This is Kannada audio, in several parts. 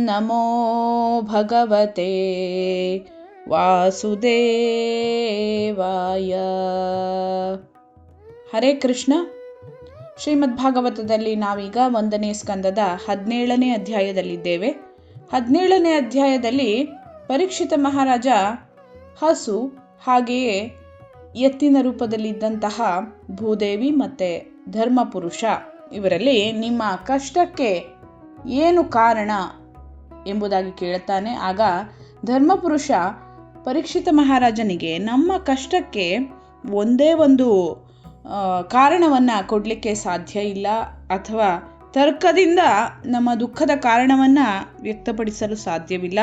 ನಮೋ ಭಗವತೆ ವಾಸುದೇವಾಯ. ಹರೇ ಕೃಷ್ಣ. ಶ್ರೀಮದ್ಭಾಗವತದಲ್ಲಿ ನಾವೀಗ 1ನೇ ಸ್ಕಂದದ 17ನೇ ಅಧ್ಯಾಯದಲ್ಲಿದ್ದೇವೆ. 17ನೇ ಅಧ್ಯಾಯದಲ್ಲಿ ಪರೀಕ್ಷಿತ ಮಹಾರಾಜ ಹಸು ಹಾಗೆಯೇ ಎತ್ತಿನ ರೂಪದಲ್ಲಿದ್ದಂತಹ ಭೂದೇವಿ ಮತ್ತು ಧರ್ಮಪುರುಷ ಇವರಲ್ಲಿ ನಿಮ್ಮ ಕಷ್ಟಕ್ಕೆ ಏನು ಕಾರಣ ಎಂಬುದಾಗಿ ಕೇಳುತ್ತಾನೆ. ಆಗ ಧರ್ಮಪುರುಷ ಪರೀಕ್ಷಿತ ಮಹಾರಾಜನಿಗೆ ನಮ್ಮ ಕಷ್ಟಕ್ಕೆ ಒಂದೇ ಒಂದು ಕಾರಣವನ್ನು ಕೊಡಲಿಕ್ಕೆ ಸಾಧ್ಯ ಇಲ್ಲ, ಅಥವಾ ತರ್ಕದಿಂದ ನಮ್ಮ ದುಃಖದ ಕಾರಣವನ್ನು ವ್ಯಕ್ತಪಡಿಸಲು ಸಾಧ್ಯವಿಲ್ಲ,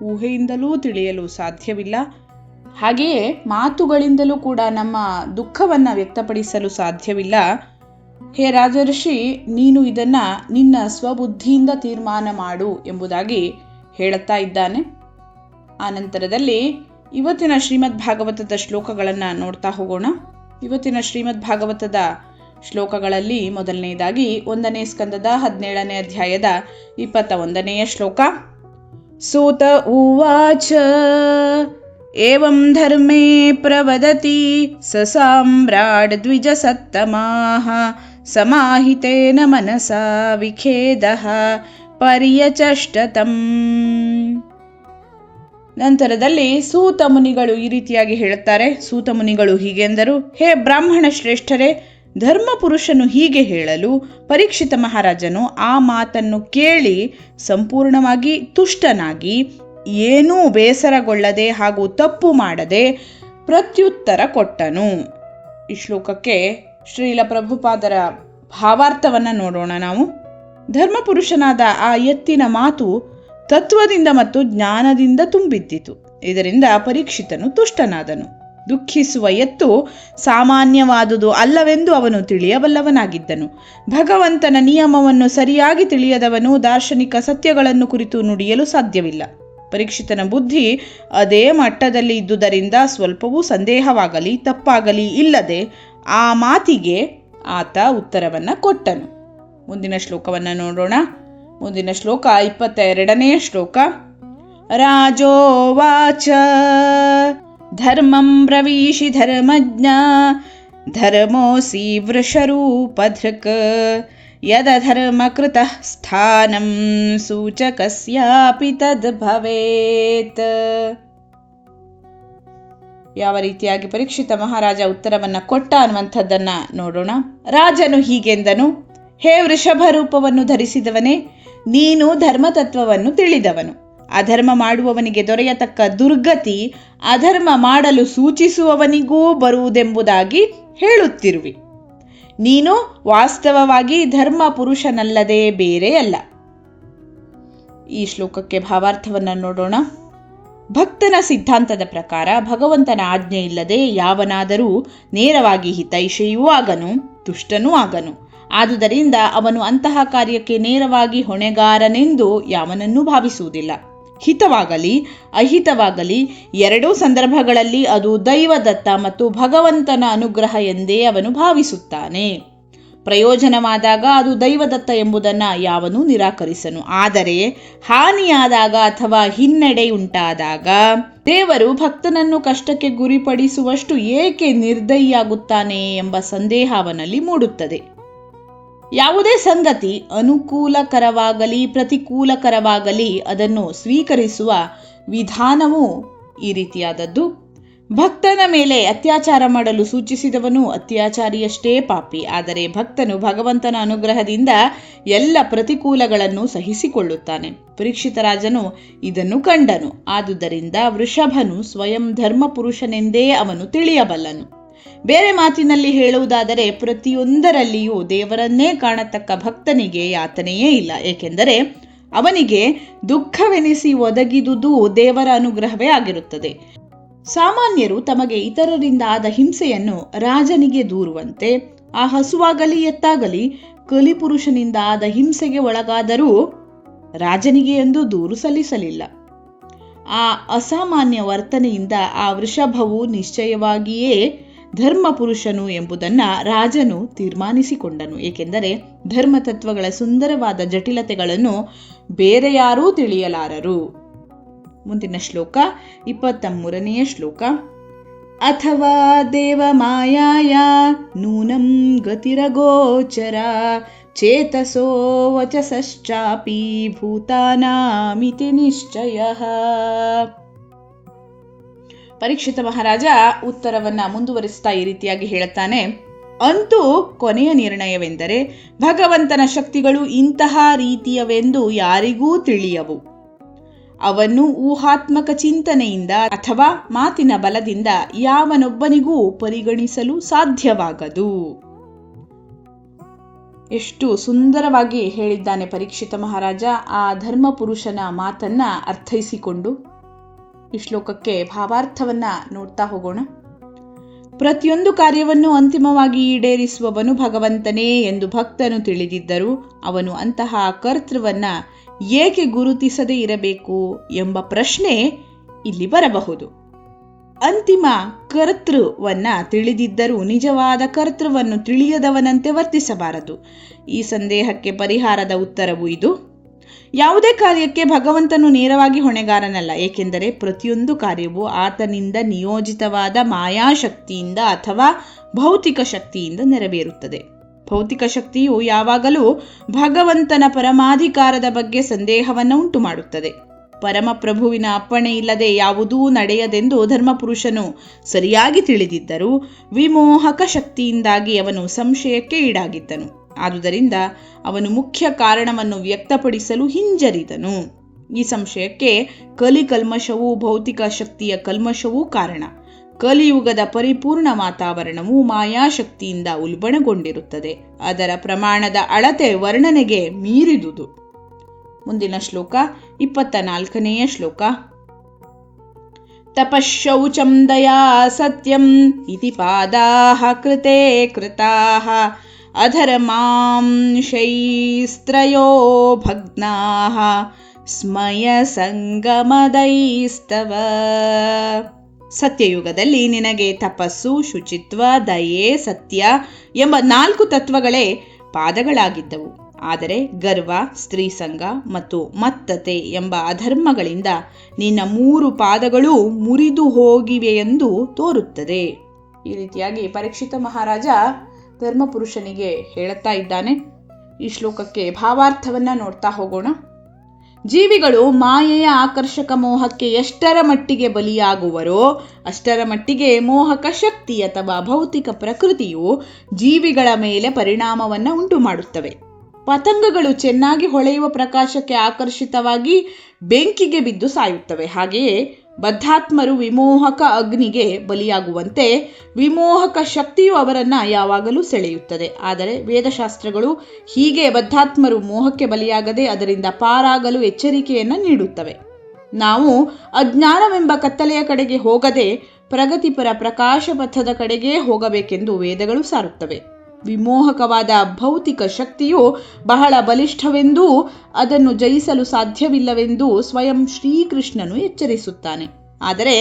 ಊಹೆಯಿಂದಲೂ ತಿಳಿಯಲು ಸಾಧ್ಯವಿಲ್ಲ, ಹಾಗೆಯೇ ಮಾತುಗಳಿಂದಲೂ ಕೂಡ ನಮ್ಮ ದುಃಖವನ್ನು ವ್ಯಕ್ತಪಡಿಸಲು ಸಾಧ್ಯವಿಲ್ಲ. ಹೇ ರಾಜರ್ಷಿ, ನೀನು ಇದನ್ನು ನಿನ್ನ ಸ್ವಬುದ್ಧಿಯಿಂದ ತೀರ್ಮಾನ ಮಾಡು ಎಂಬುದಾಗಿ ಹೇಳುತ್ತಾ ಇದ್ದಾನೆ. ಆನಂತರದಲ್ಲಿ ಇವತ್ತಿನ ಶ್ರೀಮದ್ ಭಾಗವತದ ಶ್ಲೋಕಗಳನ್ನು ನೋಡ್ತಾ ಹೋಗೋಣ. ಇವತ್ತಿನ ಶ್ರೀಮದ್ ಭಾಗವತದ ಶ್ಲೋಕಗಳಲ್ಲಿ ಮೊದಲನೆಯದಾಗಿ 1ನೇ ಸ್ಕಂದದ 17ನೇ ಅಧ್ಯಾಯದ 21ನೆಯ ಶ್ಲೋಕ. ಸೂತ ಉವಾಚ ಏವಂ ಧರ್ಮೇ ಪ್ರವದತಿ ಸ ಸಾಮ್ರಾಟ್ ದ್ವಿಜ ಸತ್ತಮಾಃ ಸಮಾಹಿತೇನ ಮನಸಾ ವಿಖೇದಃ ಪರ್ಯಚಷ್ಟತಂ. ನಂತರದಲ್ಲಿ ಸೂತ ಮುನಿಗಳು ಈ ರೀತಿಯಾಗಿ ಹೇಳುತ್ತಾರೆ. ಸೂತ ಮುನಿಗಳು ಹೀಗೆಂದರು: ಹೇ ಬ್ರಾಹ್ಮಣ ಶ್ರೇಷ್ಠರೇ, ಧರ್ಮಪುರುಷನು ಹೀಗೆ ಹೇಳಲು ಪರೀಕ್ಷಿತ ಮಹಾರಾಜನು ಆ ಮಾತನ್ನು ಕೇಳಿ ಸಂಪೂರ್ಣವಾಗಿ ತುಷ್ಟನಾಗಿ, ಏನೂ ಬೇಸರಗೊಳ್ಳದೆ ಹಾಗೂ ತಪ್ಪು ಮಾಡದೆ ಪ್ರತ್ಯುತ್ತರ ಕೊಟ್ಟನು. ಈ ಶ್ಲೋಕಕ್ಕೆ ಶ್ರೀಲ ಪ್ರಭುಪಾದರ ಭಾವಾರ್ಥವನ್ನು ನೋಡೋಣ ನಾವು. ಧರ್ಮಪುರುಷನಾದ ಆ ಎತ್ತಿನ ಮಾತು ತತ್ವದಿಂದ ಮತ್ತು ಜ್ಞಾನದಿಂದ ತುಂಬಿದ್ದಿತು. ಇದರಿಂದ ಪರೀಕ್ಷಿತನು ತುಷ್ಟನಾದನು. ದುಃಖಿಸುವ ಎತ್ತು ಸಾಮಾನ್ಯವಾದುದು ಅಲ್ಲವೆಂದು ಅವನು ತಿಳಿಯಬಲ್ಲವನಾಗಿದ್ದನು. ಭಗವಂತನ ನಿಯಮವನ್ನು ಸರಿಯಾಗಿ ತಿಳಿಯದವನು ದಾರ್ಶನಿಕ ಸತ್ಯಗಳನ್ನು ಕುರಿತು ನುಡಿಯಲು ಸಾಧ್ಯವಿಲ್ಲ. ಪರೀಕ್ಷಿತನ ಬುದ್ಧಿ ಅದೇ ಮಟ್ಟದಲ್ಲಿ ಇದ್ದುದರಿಂದ ಸ್ವಲ್ಪವೂ ಸಂದೇಹವಾಗಲಿ ತಪ್ಪಾಗಲಿ ಇಲ್ಲದೆ ಆ ಮಾತಿಗೆ ಆತ ಉತ್ತರವನ್ನು ಕೊಟ್ಟನು. ಮುಂದಿನ ಶ್ಲೋಕವನ್ನು ನೋಡೋಣ. ಮುಂದಿನ ಶ್ಲೋಕ 22ನೇ ಶ್ಲೋಕ. ರಾಜೋವಾಚ ಧರ್ಮಂ ಬ್ರವೀಷಿ ಧರ್ಮಜ್ಞ ಧರ್ಮೋಸಿ ವೃಷರೂಪಧೃಕ್ ಯದಧರ್ಮ ಕೃತಃ ಸ್ಥಾನಂ ಸೂಚಕಸ್ಯಾಪಿ ತದ್ ಭವೇತ್. ಯಾವ ರೀತಿಯಾಗಿ ಪರೀಕ್ಷಿತ ಮಹಾರಾಜ ಉತ್ತರವನ್ನು ಕೊಟ್ಟ ಅನ್ನುವಂಥದ್ದನ್ನು ನೋಡೋಣ. ರಾಜನು ಹೀಗೆಂದನು: ಹೇ ವೃಷಭ ರೂಪವನ್ನು ಧರಿಸಿದವನೇ, ನೀನು ಧರ್ಮತತ್ವವನ್ನು ತಿಳಿದವನು. ಅಧರ್ಮ ಮಾಡುವವನಿಗೆ ದೊರೆಯತಕ್ಕ ದುರ್ಗತಿ ಅಧರ್ಮ ಮಾಡಲು ಸೂಚಿಸುವವನಿಗೂ ಬರುವುದೆಂಬುದಾಗಿ ಹೇಳುತ್ತಿರುವಿ. ನೀನು ವಾಸ್ತವವಾಗಿ ಧರ್ಮ ಪುರುಷನಲ್ಲದೆ ಬೇರೆಯಲ್ಲ. ಈ ಶ್ಲೋಕಕ್ಕೆ ಭಾವಾರ್ಥವನ್ನು ನೋಡೋಣ. ಭಕ್ತನ ಸಿದ್ಧಾಂತದ ಪ್ರಕಾರ ಭಗವಂತನ ಆಜ್ಞೆ ಇಲ್ಲದೆ ಯಾವನಾದರೂ ನೇರವಾಗಿ ಹಿತೈಷಿಯೂ ಆಗನು, ತುಷ್ಟನೂ ಆಗನು. ಆದುದರಿಂದ ಅವನು ಅಂತಹ ಕಾರ್ಯಕ್ಕೆ ನೇರವಾಗಿ ಹೊಣೆಗಾರನೆಂದು ಯಾವನನ್ನೂ ಭಾವಿಸುವುದಿಲ್ಲ. ಹಿತವಾಗಲಿ ಅಹಿತವಾಗಲಿ ಎರಡೂ ಸಂದರ್ಭಗಳಲ್ಲಿ ಅದು ದೈವದತ್ತ ಮತ್ತು ಭಗವಂತನ ಅನುಗ್ರಹ ಎಂದೇ ಅವನು ಭಾವಿಸುತ್ತಾನೆ. ಪ್ರಯೋಜನವಾದಾಗ ಅದು ದೈವದತ್ತ ಎಂಬುದನ್ನು ಯಾವನೂ ನಿರಾಕರಿಸನು. ಆದರೆ ಹಾನಿಯಾದಾಗ ಅಥವಾ ಹಿನ್ನಡೆಯುಂಟಾದಾಗ ದೇವರು ಭಕ್ತನನ್ನು ಕಷ್ಟಕ್ಕೆ ಗುರಿಪಡಿಸುವಷ್ಟು ಏಕೆ ನಿರ್ದಯಿಯಾಗುತ್ತಾನೆ ಎಂಬ ಸಂದೇಹ ಅವನಲ್ಲಿ ಮೂಡುತ್ತದೆ. ಯಾವುದೇ ಸಂಗತಿ ಅನುಕೂಲಕರವಾಗಲಿ ಪ್ರತಿಕೂಲಕರವಾಗಲಿ ಅದನ್ನು ಸ್ವೀಕರಿಸುವ ವಿಧಾನವೂ ಈ ರೀತಿಯಾದದ್ದು. ಭಕ್ತನ ಮೇಲೆ ಅತ್ಯಾಚಾರ ಮಾಡಲು ಸೂಚಿಸಿದವನು ಅತ್ಯಾಚಾರಿಯಷ್ಟೇ ಪಾಪಿ. ಆದರೆ ಭಕ್ತನು ಭಗವಂತನ ಅನುಗ್ರಹದಿಂದ ಎಲ್ಲ ಪ್ರತಿಕೂಲಗಳನ್ನು ಸಹಿಸಿಕೊಳ್ಳುತ್ತಾನೆ. ಪರೀಕ್ಷಿತ ರಾಜನು ಇದನ್ನು ಕಂಡನು. ಆದುದರಿಂದ ವೃಷಭನು ಸ್ವಯಂ ಧರ್ಮ ಪುರುಷನೆಂದೇ ಅವನು ತಿಳಿಯಬಲ್ಲನು. ಬೇರೆ ಮಾತಿನಲ್ಲಿ ಹೇಳುವುದಾದರೆ ಪ್ರತಿಯೊಂದರಲ್ಲಿಯೂ ದೇವರನ್ನೇ ಕಾಣತಕ್ಕ ಭಕ್ತನಿಗೆ ಯಾತನೆಯೇ ಇಲ್ಲ. ಏಕೆಂದರೆ ಅವನಿಗೆ ದುಃಖವೆನಿಸಿ ಒದಗಿದುದು ದೇವರ ಅನುಗ್ರಹವೇ ಆಗಿರುತ್ತದೆ. ಸಾಮಾನ್ಯರು ತಮಗೆ ಇತರರಿಂದ ಆದ ಹಿಂಸೆಯನ್ನು ರಾಜನಿಗೆ ದೂರುವಂತೆ ಆ ಹಸುವಾಗಲಿ ಎತ್ತಾಗಲಿ ಕಲಿಪುರುಷನಿಂದ ಆದ ಹಿಂಸೆಗೆ ಒಳಗಾದರೂ ರಾಜನಿಗೆ ಎಂದು ದೂರು ಸಲ್ಲಿಸಲಿಲ್ಲ. ಆ ಅಸಾಮಾನ್ಯ ವರ್ತನೆಯಿಂದ ಆ ವೃಷಭವು ನಿಶ್ಚಯವಾಗಿಯೇ ಧರ್ಮ ಪುರುಷನು ಎಂಬುದನ್ನು ರಾಜನು ತೀರ್ಮಾನಿಸಿಕೊಂಡನು. ಏಕೆಂದರೆ ಧರ್ಮತತ್ವಗಳ ಸುಂದರವಾದ ಜಟಿಲತೆಗಳನ್ನು ಬೇರೆ ಯಾರೂ ತಿಳಿಯಲಾರರು. ಮುಂದಿನ ಶ್ಲೋಕ 23ನೇ ಶ್ಲೋಕ. ಅಥವಾ ದೇವ ಮಾಯಾಯ ನೂನಂ ಗತಿರಗೋಚರ ಚೇತಸೋ ವಚಸಶ್ಚಾಪಿ ಭೂತಾನಾಮಿತಿ ನಿಶ್ಚಯಃ. ಪರೀಕ್ಷಿತ ಮಹಾರಾಜ ಉತ್ತರವನ್ನ ಮುಂದುವರಿಸ್ತಾ ಈ ರೀತಿಯಾಗಿ ಹೇಳುತ್ತಾನೆ. ಅಂತೂ ಕೊನೆಯ ನಿರ್ಣಯವೆಂದರೆ ಭಗವಂತನ ಶಕ್ತಿಗಳು ಇಂತಹ ರೀತಿಯವೆಂದು ಯಾರಿಗೂ ತಿಳಿಯವು. ಅವನ್ನು ಊಹಾತ್ಮಕ ಚಿಂತನೆಯಿಂದ ಅಥವಾ ಮಾತಿನ ಬಲದಿಂದ ಯಾವನೊಬ್ಬನಿಗೂ ಪರಿಗಣಿಸಲು ಸಾಧ್ಯವಾಗದು. ಎಷ್ಟು ಸುಂದರವಾಗಿ ಹೇಳಿದ್ದಾನೆ ಪರೀಕ್ಷಿತ ಮಹಾರಾಜ. ಆ ಧರ್ಮ ಪುರುಷನ ಮಾತನ್ನ ಅರ್ಥೈಸಿಕೊಂಡು ಈ ಶ್ಲೋಕಕ್ಕೆ ಭಾವಾರ್ಥವನ್ನ ನೋಡ್ತಾ ಹೋಗೋಣ. ಪ್ರತಿಯೊಂದು ಕಾರ್ಯವನ್ನು ಅಂತಿಮವಾಗಿ ಈಡೇರಿಸುವವನು ಭಗವಂತನೇ ಎಂದು ಭಕ್ತನು ತಿಳಿದಿದ್ದರೂ ಅವನು ಅಂತಹ ಕರ್ತೃವನ್ನ ಏಕೆ ಗುರುತಿಸದೇ ಇರಬೇಕು ಎಂಬ ಪ್ರಶ್ನೆ ಇಲ್ಲಿ ಬರಬಹುದು. ಅಂತಿಮ ಕರ್ತೃವನ್ನ ತಿಳಿದಿದ್ದರೂ ನಿಜವಾದ ಕರ್ತೃವನ್ನು ತಿಳಿಯದವನಂತೆ ವರ್ತಿಸಬಾರದು. ಈ ಸಂದೇಹಕ್ಕೆ ಪರಿಹಾರದ ಉತ್ತರವು ಇದು. ಯಾವುದೇ ಕಾರ್ಯಕ್ಕೆ ಭಗವಂತನು ನೇರವಾಗಿ ಹೊಣೆಗಾರನಲ್ಲ. ಏಕೆಂದರೆ ಪ್ರತಿಯೊಂದು ಕಾರ್ಯವು ಆತನಿಂದ ನಿಯೋಜಿತವಾದ ಮಾಯಾಶಕ್ತಿಯಿಂದ ಅಥವಾ ಭೌತಿಕ ಶಕ್ತಿಯಿಂದ ನೆರವೇರುತ್ತದೆ. ಭೌತಿಕ ಶಕ್ತಿಯು ಯಾವಾಗಲೂ ಭಗವಂತನ ಪರಮಾಧಿಕಾರದ ಬಗ್ಗೆ ಸಂದೇಹವನ್ನು ಉಂಟು ಮಾಡುತ್ತದೆ. ಪರಮಪ್ರಭುವಿನ ಅಪ್ಪಣೆ ಇಲ್ಲದೆ ಯಾವುದೂ ನಡೆಯದೆಂದು ಧರ್ಮಪುರುಷನು ಸರಿಯಾಗಿ ತಿಳಿದಿದ್ದರೂ ವಿಮೋಹಕ ಶಕ್ತಿಯಿಂದಾಗಿ ಅವನು ಸಂಶಯಕ್ಕೆ ಈಡಾಗಿದ್ದನು. ಆದುದರಿಂದ ಅವನು ಮುಖ್ಯ ಕಾರಣವನ್ನು ವ್ಯಕ್ತಪಡಿಸಲು ಹಿಂಜರಿದನು. ಈ ಸಂಶಯಕ್ಕೆ ಕಲಿಕಲ್ಮಶವೂ ಭೌತಿಕ ಶಕ್ತಿಯ ಕಲ್ಮಶವೂ ಕಾರಣ. ಕಲಿಯುಗದ ಪರಿಪೂರ್ಣ ವಾತಾವರಣವು ಮಾಯಾಶಕ್ತಿಯಿಂದ ಉಲ್ಬಣಗೊಂಡಿರುತ್ತದೆ. ಅದರ ಪ್ರಮಾಣದ ಅಳತೆ ವರ್ಣನೆಗೆ ಮೀರಿದುದು. ಮುಂದಿನ ಶ್ಲೋಕ 24ನೇ ಶ್ಲೋಕ. ತಪಶೌಚಂ ದಯಾ ಸತ್ಯಂ ಇತಿ ಪಾದಾಃ ಕೃತೆ ಕೃತಾಃ ಅಧರ್ಮಾಂಶೈಸ್ತ್ರಯೋ ಭಗ್ನಾಃ ಸ್ಮಯ ಸಂಗಮದೈಸ್ತವ. ಸತ್ಯಯುಗದಲ್ಲಿ ನಿನಗೆ ತಪಸ್ಸು, ಶುಚಿತ್ವ, ದಯೆ, ಸತ್ಯ ಎಂಬ 4 ತತ್ವಗಳೇ ಪಾದಗಳಾಗಿದ್ದವು. ಆದರೆ ಗರ್ವ, ಸ್ತ್ರೀಸಂಗ ಮತ್ತು ಮತ್ತತೆ ಎಂಬ ಅಧರ್ಮಗಳಿಂದ ನಿನ್ನ 3 ಪಾದಗಳೂ ಮುರಿದು ಹೋಗಿವೆಯೆಂದು ತೋರುತ್ತದೆ. ಈ ರೀತಿಯಾಗಿ ಪರೀಕ್ಷಿತ ಮಹಾರಾಜ ಧರ್ಮಪುರುಷನಿಗೆ ಹೇಳುತ್ತಾ ಇದ್ದಾನೆ. ಈ ಶ್ಲೋಕಕ್ಕೆ ಭಾವಾರ್ಥವನ್ನ ನೋಡ್ತಾ ಹೋಗೋಣ. ಜೀವಿಗಳು ಮಾಯೆಯ ಆಕರ್ಷಕ ಮೋಹಕ್ಕೆ ಎಷ್ಟರ ಮಟ್ಟಿಗೆ ಬಲಿಯಾಗುವರೋ ಅಷ್ಟರ ಮಟ್ಟಿಗೆ ಮೋಹಕ ಶಕ್ತಿ ಅಥವಾ ಭೌತಿಕ ಪ್ರಕೃತಿಯು ಜೀವಿಗಳ ಮೇಲೆ ಪರಿಣಾಮವನ್ನು ಉಂಟು ಮಾಡುತ್ತವೆ. ಪತಂಗಗಳು ಚೆನ್ನಾಗಿ ಹೊಳೆಯುವ ಪ್ರಕಾಶಕ್ಕೆ ಆಕರ್ಷಿತವಾಗಿ ಬೆಂಕಿಗೆ ಬಿದ್ದು ಸಾಯುತ್ತವೆ. ಹಾಗೆಯೇ ಬದ್ಧಾತ್ಮರು ವಿಮೋಹಕ ಅಗ್ನಿಗೆ ಬಲಿಯಾಗುವಂತೆ ವಿಮೋಹಕ ಶಕ್ತಿಯು ಅವರನ್ನ ಯಾವಾಗಲೂ ಸೆಳೆಯುತ್ತದೆ. ಆದರೆ ವೇದಶಾಸ್ತ್ರಗಳು ಹೀಗೆ ಬದ್ಧಾತ್ಮರು ಮೋಹಕ್ಕೆ ಬಲಿಯಾಗದೆ ಅದರಿಂದ ಪಾರಾಗಲು ಎಚ್ಚರಿಕೆಯನ್ನು ನೀಡುತ್ತವೆ. ನಾವು ಅಜ್ಞಾನವೆಂಬ ಕತ್ತಲೆಯ ಕಡೆಗೆ ಹೋಗದೆ ಪ್ರಗತಿಪರ ಪ್ರಕಾಶ ಪಥದ ಕಡೆಗೆ ಹೋಗಬೇಕೆಂದು ವೇದಗಳು ಸಾರುತ್ತವೆ. ವಿಮೋಹಕವಾದ ಭೌತಿಕ ಶಕ್ತಿಯು ಬಹಳ ಬಲಿಷ್ಠವೆಂದೂ ಅದನ್ನು ಜಯಿಸಲು ಸಾಧ್ಯವಿಲ್ಲವೆಂದೂ ಸ್ವಯಂ ಶ್ರೀಕೃಷ್ಣನು ಎಚ್ಚರಿಸುತ್ತಾನೆ. ಆದರೆ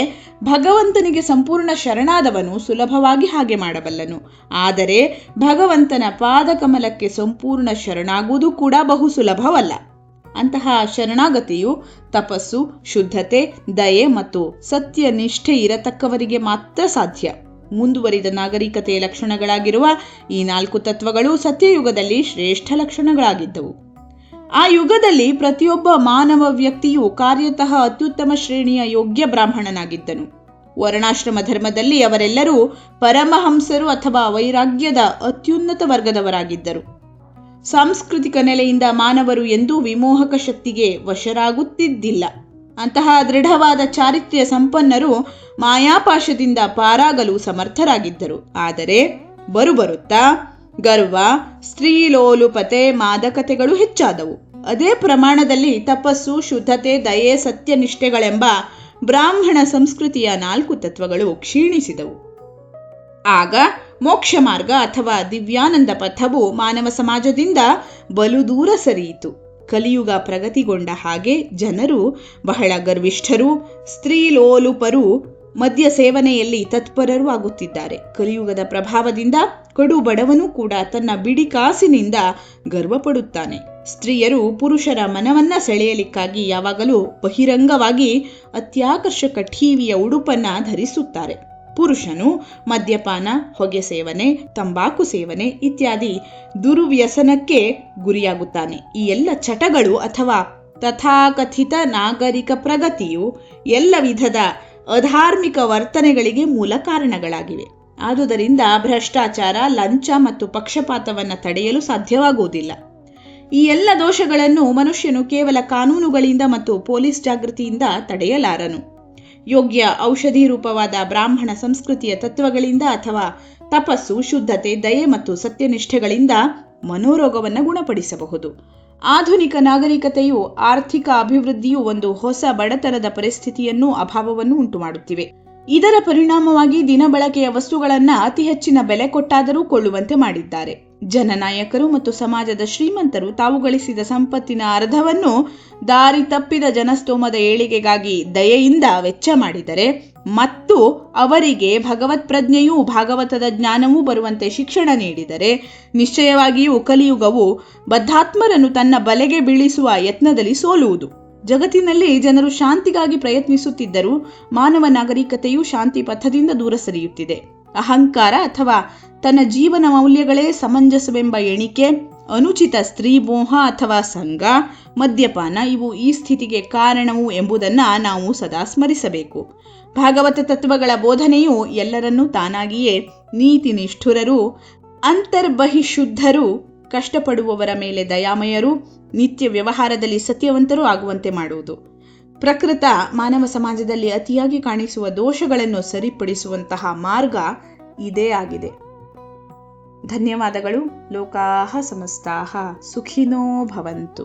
ಭಗವಂತನಿಗೆ ಸಂಪೂರ್ಣ ಶರಣಾದವನು ಸುಲಭವಾಗಿ ಹಾಗೆ ಮಾಡಬಲ್ಲನು. ಆದರೆ ಭಗವಂತನ ಪಾದಕಮಲಕ್ಕೆ ಸಂಪೂರ್ಣ ಶರಣಾಗುವುದು ಕೂಡ ಬಹು ಸುಲಭವಲ್ಲ. ಅಂತಹ ಶರಣಾಗತಿಯು ತಪಸ್ಸು, ಶುದ್ಧತೆ, ದಯೆ ಮತ್ತು ಸತ್ಯನಿಷ್ಠೆ ಇರತಕ್ಕವರಿಗೆ ಮಾತ್ರ ಸಾಧ್ಯ. ಮುಂದುವರಿದ ನಾಗರಿಕತೆಯ ಲಕ್ಷಣಗಳಾಗಿರುವ ಈ 4 ತತ್ವಗಳು ಸತ್ಯಯುಗದಲ್ಲಿ ಶ್ರೇಷ್ಠ ಲಕ್ಷಣಗಳಾಗಿದ್ದವು. ಆ ಯುಗದಲ್ಲಿ ಪ್ರತಿಯೊಬ್ಬ ಮಾನವ ವ್ಯಕ್ತಿಯು ಕಾರ್ಯತಃ ಅತ್ಯುತ್ತಮ ಶ್ರೇಣಿಯ ಯೋಗ್ಯ ಬ್ರಾಹ್ಮಣನಾಗಿದ್ದನು. ವರ್ಣಾಶ್ರಮ ಧರ್ಮದಲ್ಲಿ ಅವರೆಲ್ಲರೂ ಪರಮಹಂಸರು ಅಥವಾ ವೈರಾಗ್ಯದ ಅತ್ಯುನ್ನತ ವರ್ಗದವರಾಗಿದ್ದರು. ಸಾಂಸ್ಕೃತಿಕ ನೆಲೆಯಿಂದ ಮಾನವರು ಎಂದೂ ವಿಮೋಹಕ ಶಕ್ತಿಗೆ ವಶರಾಗುತ್ತಿದ್ದಿಲ್ಲ. ಅಂತಹ ದೃಢವಾದ ಚಾರಿತ್ರ್ಯ ಸಂಪನ್ನರು ಮಾಯಾಪಾಶದಿಂದ ಪಾರಾಗಲು ಸಮರ್ಥರಾಗಿದ್ದರು. ಆದರೆ ಬರುತ್ತಾ ಗರ್ವ, ಸ್ತ್ರೀಲೋಲುಪತೆ, ಮಾದಕತೆಗಳು ಹೆಚ್ಚಾದವು. ಅದೇ ಪ್ರಮಾಣದಲ್ಲಿ ತಪಸ್ಸು, ಶುದ್ಧತೆ, ದಯೆ, ಸತ್ಯನಿಷ್ಠೆಗಳೆಂಬ ಬ್ರಾಹ್ಮಣ ಸಂಸ್ಕೃತಿಯ 4 ತತ್ವಗಳು ಕ್ಷೀಣಿಸಿದವು. ಆಗ ಮೋಕ್ಷ ಮಾರ್ಗ ಅಥವಾ ದಿವ್ಯಾನಂದ ಪಥವು ಮಾನವ ಸಮಾಜದಿಂದ ಬಲು ದೂರ ಸರಿಯಿತು. ಕಲಿಯುಗ ಪ್ರಗತಿಗೊಂಡ ಹಾಗೆ ಜನರು ಬಹಳ ಗರ್ವಿಷ್ಠರು, ಸ್ತ್ರೀಲೋಲುಪರು, ಮದ್ಯ ಸೇವನೆಯಲ್ಲಿ ತತ್ಪರರು ಆಗುತ್ತಿದ್ದಾರೆ. ಕಲಿಯುಗದ ಪ್ರಭಾವದಿಂದ ಕಡು ಬಡವನೂ ಕೂಡ ತನ್ನ ಬಿಡಿ ಕಾಸಿನಿಂದ ಗರ್ವಪಡುತ್ತಾನೆ. ಸ್ತ್ರೀಯರು ಪುರುಷರ ಮನವನ್ನ ಸೆಳೆಯಲಿಕ್ಕಾಗಿ ಯಾವಾಗಲೂ ಬಹಿರಂಗವಾಗಿ ಅತ್ಯಾಕರ್ಷಕ ಠೀವಿಯ ಉಡುಪನ್ನ ಧರಿಸುತ್ತಾರೆ. ಪುರುಷನು ಮದ್ಯಪಾನ, ಹೊಗೆ ಸೇವನೆ, ತಂಬಾಕು ಸೇವನೆ ಇತ್ಯಾದಿ ದುರ್ವ್ಯಸನಕ್ಕೆ ಗುರಿಯಾಗುತ್ತಾನೆ. ಈ ಎಲ್ಲ ಚಟಗಳು ಅಥವಾ ತಥಾಕಥಿತ ನಾಗರಿಕ ಪ್ರಗತಿಯು ಎಲ್ಲ ವಿಧದ ಅಧಾರ್ಮಿಕ ವರ್ತನೆಗಳಿಗೆ ಮೂಲ ಕಾರಣಗಳಾಗಿವೆ. ಆದುದರಿಂದ ಭ್ರಷ್ಟಾಚಾರ, ಲಂಚ ಮತ್ತು ಪಕ್ಷಪಾತವನ್ನು ತಡೆಯಲು ಸಾಧ್ಯವಾಗುವುದಿಲ್ಲ. ಈ ಎಲ್ಲ ದೋಷಗಳನ್ನು ಮನುಷ್ಯನು ಕೇವಲ ಕಾನೂನುಗಳಿಂದ ಮತ್ತು ಪೊಲೀಸ್ ಜಾಗೃತಿಯಿಂದ ತಡೆಯಲಾರನು. ಯೋಗ್ಯ ಔಷಧಿ ರೂಪವಾದ ಬ್ರಾಹ್ಮಣ ಸಂಸ್ಕೃತಿಯ ತತ್ವಗಳಿಂದ ಅಥವಾ ತಪಸ್ಸು, ಶುದ್ಧತೆ, ದಯೆ ಮತ್ತು ಸತ್ಯನಿಷ್ಠೆಗಳಿಂದ ಮನೋರೋಗವನ್ನು ಗುಣಪಡಿಸಬಹುದು. ಆಧುನಿಕ ನಾಗರಿಕತೆಯು ಆರ್ಥಿಕ ಅಭಿವೃದ್ಧಿಯು ಒಂದು ಹೊಸ ಬಡತನದ ಪರಿಸ್ಥಿತಿಯನ್ನು, ಅಭಾವವನ್ನು ಉಂಟುಮಾಡುತ್ತಿವೆ. ಇದರ ಪರಿಣಾಮವಾಗಿ ದಿನಬಳಕೆಯ ವಸ್ತುಗಳನ್ನು ಅತಿ ಹೆಚ್ಚಿನ ಬೆಲೆ ಕೊಟ್ಟಾದರೂ ಕೊಳ್ಳುವಂತೆ ಮಾಡಿದ್ದಾರೆ. ಜನನಾಯಕರು ಮತ್ತು ಸಮಾಜದ ಶ್ರೀಮಂತರು ತಾವು ಗಳಿಸಿದ ಸಂಪತ್ತಿನ ಅರ್ಧವನ್ನು ದಾರಿ ತಪ್ಪಿದ ಜನಸ್ತೋಮದ ಏಳಿಗೆಗಾಗಿ ದಯೆಯಿಂದ ವೆಚ್ಚ ಮಾಡಿದರೆ ಮತ್ತು ಅವರಿಗೆ ಭಗವತ್ ಪ್ರಜ್ಞೆಯೂ ಭಾಗವತದ ಜ್ಞಾನವೂ ಬರುವಂತೆ ಶಿಕ್ಷಣ ನೀಡಿದರೆ ನಿಶ್ಚಯವಾಗಿಯೂ ಕಲಿಯುಗವು ಬದ್ಧಾತ್ಮರನ್ನು ತನ್ನ ಬಲೆಗೆ ಬೀಳಿಸುವ ಯತ್ನದಲ್ಲಿ ಸೋಲುವುದು. ಜಗತ್ತಿನಲ್ಲಿ ಜನರು ಶಾಂತಿಗಾಗಿ ಪ್ರಯತ್ನಿಸುತ್ತಿದ್ದರೂ ಮಾನವ ನಾಗರಿಕತೆಯು ಶಾಂತಿ ಪಥದಿಂದ ದೂರ ಸರಿಯುತ್ತಿದೆ. ಅಹಂಕಾರ ಅಥವಾ ತನ್ನ ಜೀವನ ಮೌಲ್ಯಗಳೇ ಸಮಂಜಸವೆಂಬ ಎಣಿಕೆ, ಅನುಚಿತ ಸ್ತ್ರೀ ಮೋಹ ಅಥವಾ ಸಂಘ, ಮದ್ಯಪಾನ ಇವು ಈ ಸ್ಥಿತಿಗೆ ಕಾರಣವು ಎಂಬುದನ್ನು ನಾವು ಸದಾ ಸ್ಮರಿಸಬೇಕು. ಭಾಗವತ ತತ್ವಗಳ ಬೋಧನೆಯು ಎಲ್ಲರನ್ನೂ ತಾನಾಗಿಯೇ ನೀತಿ ನಿಷ್ಠುರರು, ಅಂತರ್ಬಹಿಶುದ್ಧರು, ಕಷ್ಟಪಡುವವರ ಮೇಲೆ ದಯಾಮಯರು, ನಿತ್ಯ ವ್ಯವಹಾರದಲ್ಲಿ ಸತ್ಯವಂತರು ಆಗುವಂತೆ ಮಾಡುವುದು. ಪ್ರಕೃತ ಮಾನವ ಸಮಾಜದಲ್ಲಿ ಅತಿಯಾಗಿ ಕಾಣಿಸುವ ದೋಷಗಳನ್ನು ಸರಿಪಡಿಸುವಂತಹ ಮಾರ್ಗ ಇದೇ ಆಗಿದೆ. ಧನ್ಯವಾದಗಳು. ಲೋಕಾಃ ಸಮಸ್ತಾಃ ಸುಖಿನೋ ಭವಂತು.